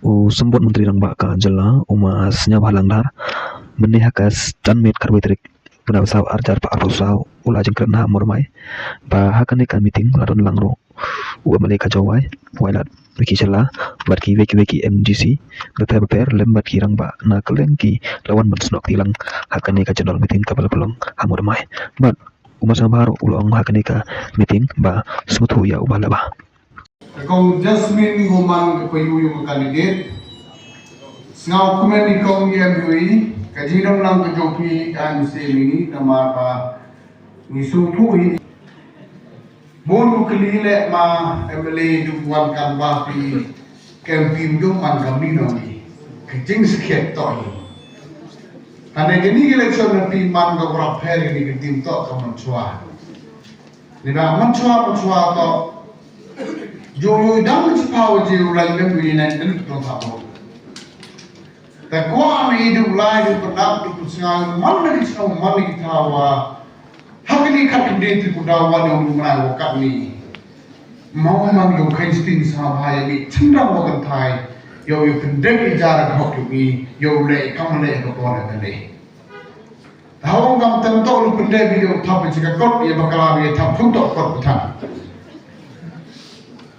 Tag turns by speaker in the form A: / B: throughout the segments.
A: symbud menteri rang ba ka jylla Sngewthuh Dhar menehakas tanmet karbitrik benasaw arjar pa arosaw ula jengkran ha Moodymmai ba hakane ka meeting ladon langro male ka jawai wailat wiki jylla barki wiki MGC beper lembat kirang ba na keleng ki lawan bersnok tilang hakane ka jadwal meeting ka belong ha Moodymmai bat umasang baru ulong hakane ka meeting ba Sngewthuh ya ubah labah
B: kong Jasmine Gumang payuyong candidate Sngau kumen ikong YMUI kajidong lang kajopi kan semi nama ka Sngewthuh bon kelile ma emele duwan kan ba pi campaign do man kami no kejing sket to ane gini election na pi man ga ora pher ni ketim to kaman chua ni ba man chua to yo dang ci power ji ulai me wi na den to ta bo ta kwa mi du ulai du padap du sngang man na di snong man ni tawa hakini ka de ti ku da wa no ma wo ka ni mau mang yo kai sting sa bhai ni chinda wo kan thai yo kan de ki ja ra khok ni yo le kam le ko ko na le hawong kam tam to lu kan de bi yo thap chi ka kot ye bakala bi thap thung to kot tha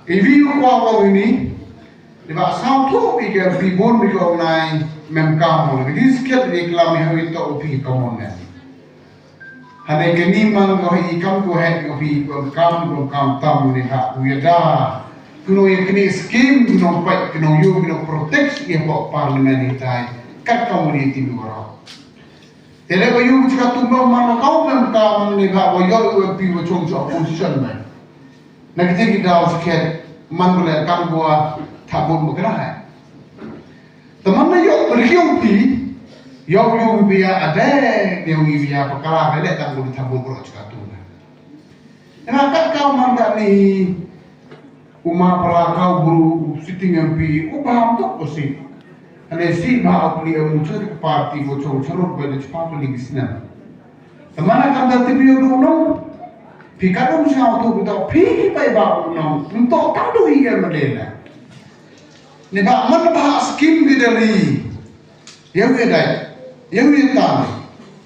B: Ivi kwa ini, diba Sngewthuh pikir bibon bikau nai memkamu, jadi sekian reklam yang itu upi kamu nai. Hanya kini man kau ikam kau het upi kam tam ni hak uyada. Kuno yang kini skim kuno baik kuno you kuno proteksi yang bawa parlimen ini kat community luar. Jadi kau you jika tumbuh man kau memkamu ni hak wajib upi wajib opposition nai. Nak kita sekian man boleh kan gua tabun bergerak. Teman na yo berkiung pi, yo biya ada, yo biya perkara ada tak boleh tabun bergerak juga tu. Kenapa kau mangga ni umah pelakau guru sitting MP ubah untuk posisi. Ane si bah beli muncul ke parti bocor cerut pada cepat beli bisnes. Teman akan datang dia dulu. Fikar dong Sngewthuh kita pergi pai bawa nong untuk tahu ikan mereka. Ni bak mana bah skim kita ni, yang ada, yang tahu,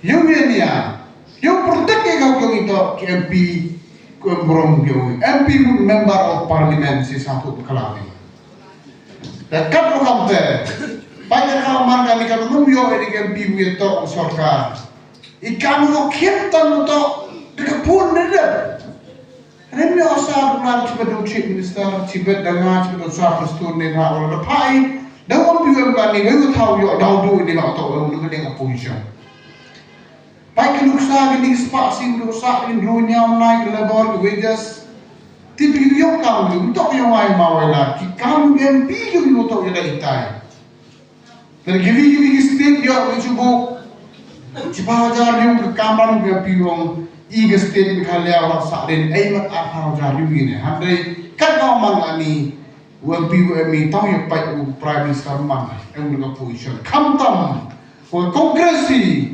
B: yang niat, yang protect kau itu MP kumpulan kau, MP member of parliament si satu kelari. Dan kalau kamu ter, banyak kalau mana kali kalau lumio ini MP itu sorka, ikan mau kirtan untuk dekapun neda. Remi asal bulan cepat chief minister, cepat dengan cepat suara prestur ni nak orang lepai. Dalam biar kami ni tahu yo tahu ini nak tahu orang dengan position. Baik nuksa ini spasing nuksa ini dunia naik level wages. Tapi yo kamu untuk yang lain mawela. Kamu MP yo untuk yang lain tay. Tergivi state yo mencuba cepat ajar yo kekaman yo piwang. Iga state Meghalaya orang sakden aimat apa jadi begini. Handai kan kau mangani WMP tahu yang baik prime minister mang yang dengan position. Kamtam, kongresi,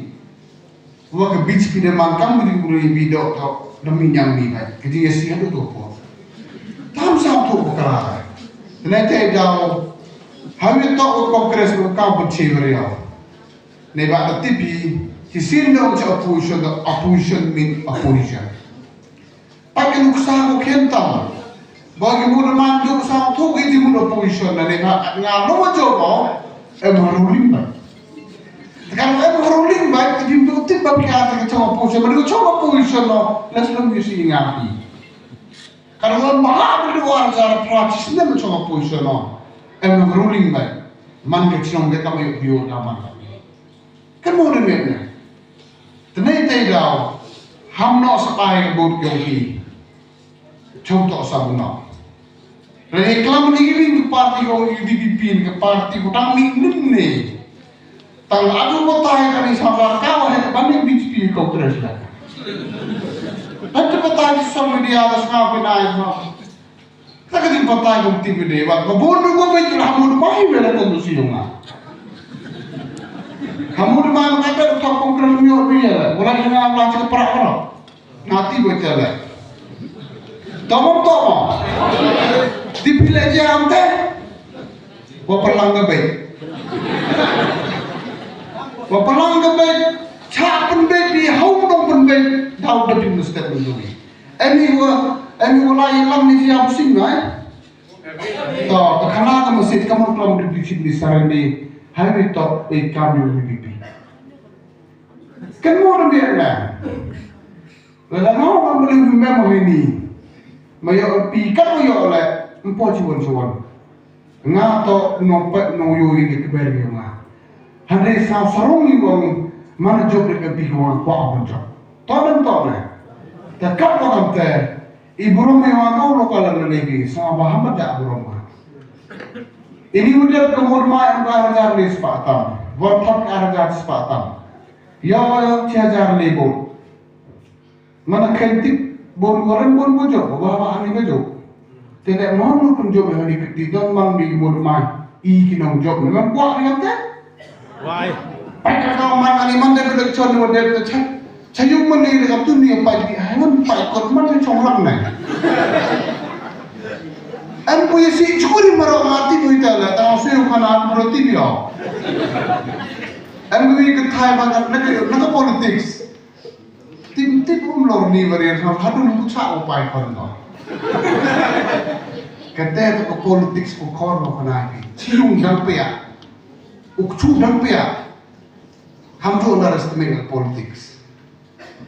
B: ke beach kita mangkam beri video atau demi yang ni baik. Jadi esi itu tu apa? Tam Sngewthuh berkerak. Nanti jauh, kami tahu kongres kau bercerai. Nebak TV. Kisin daw sa opposition mean opposition. Pag nuksa ko kentang, bagi mo naman doon sa Sngewthuh, hindi mo opposition na nga naman dyan mo, maruling ba? Kalau maruling ba, hindi mo tiba kaya sa opposition, pero sa opposition no, nas lang yung singapi. Kalau mahal doon sa practice na mo sa opposition no, maruling ba? Man kecilong kita may biyo naman kami. Kan mo naman na. Tenai tahu, hamno sekai bud yogi, contoh sabuna. Reklam ni ke parti kau UDP ke parti kau tang minggu ni. Tang adu kau tahu kan ni sambar kau hay banding BJP kau terus dah. Tapi kau tahu social media atas kau pinai kau. Tak kau tahu kau TV dewa. Kau bodoh kau betul Moodymmai bela kau siapa. Moodymmai kata tak konkret miot dia. Mulai dengan Allah cakap perak orang. Nanti berjalan. Tahu. Dipilih dia ante. wapalang gabe cha penbe di hau dong penbe dau de bin mustat bundui emi wala ilam ni siap sing nai to kana ka masjid kamu kelam di sini sarani hari to e kamu ni bi kan mo de na la no ma boleh memo ini mayo pi ka yo la empo ciwon nga to no yo ini ke beri nga hande sa sarong ni wong mana job de bi ko ko abon job to na ta ka ko te iburum me wa ko lo kala na legi sa Muhammad ja burum ini udah kemurma yang ni sepatam worthot sepatam ya 6000 lebon mana kentik bon bojo bawa ani bojo tidak mau pun job yang di don mang di Moodymmai kinong job memang kuat dengan kan why pai ka man ani man de chon wo de chayung man ni de tu ni pai di hai man pai kot man chong lang nai an punya si curi maro mati tu ita la tang sui khana roti bio an gui ke thai bangat nak politics tim lor ni varian ha hadu ku cha upai kon no kate to politics ko kon no khana ki chiung dang pe ya ukchu dang pe ya ham jo underestimate politics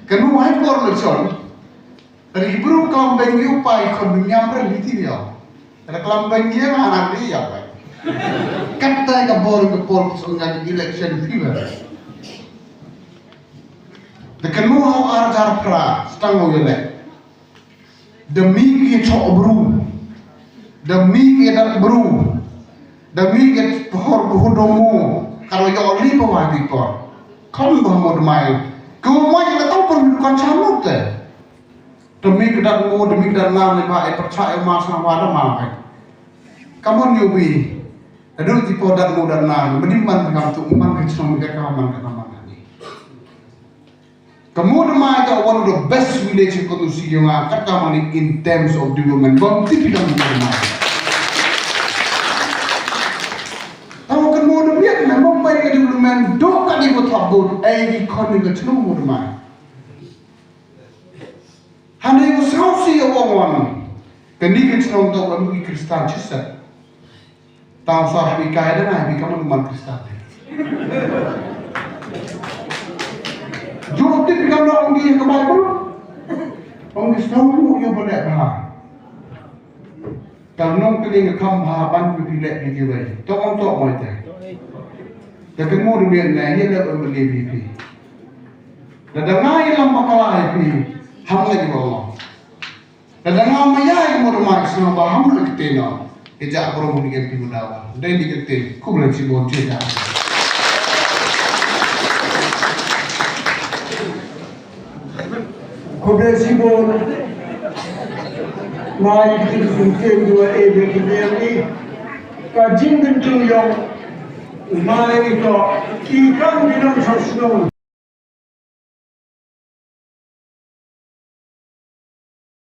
B: kanu hai por le chon ri bru kom beng upai kon nyam re ni ti bio ada kelam banjir anak dia apa? Kata ke bol dengan election fever. Dekat mau arjar pra stang mau jelek. Demi kita cok bru, demi kita bru, demi kita pohor buhudomu. Kalau yang oli pawadi por, kamu Moodymmai. Moodymmai kita tahu pendudukan camut deh. Demi kita mau demi kita nam lima percaya masa wadah makai. Kamu nyubi, aduh di podan muda nam, beriman dengan tu umat kecil mereka kaman ni. Moodymmai itu one of the best village ekonomi yang akan kaman in terms of development. Bang tipi kamu Moodymmai. Tahu kan Moodymmai memang baik development, dok kan ibu tabut, ekonomi kecil Moodymmai. Hanya itu sausi orang kendi kecil untuk orang Kristen cisa. Tahu soal bikai dan nabi kamu umat Kristen. Jauh tiap kamu orang dia ke Bible, orang Kristen tu yang boleh bah. Kalau nong keling kamu haban pilih pilih lagi. Tolong macam. Tapi Moodymmai ni dia dah beli BP. Dan dengar yang bakalah IP. Ham lagi bawa. Dan dengan maya Moodymmai semua baham lagi tena. Ejak korang mungkin pergi mendawa. Dan dikatakan, ku boleh cibon cerita. Ku boleh cibon. Mai kita mungkin dua bagi ni. Kajin bentuk yang mai itu kikan binang sosno.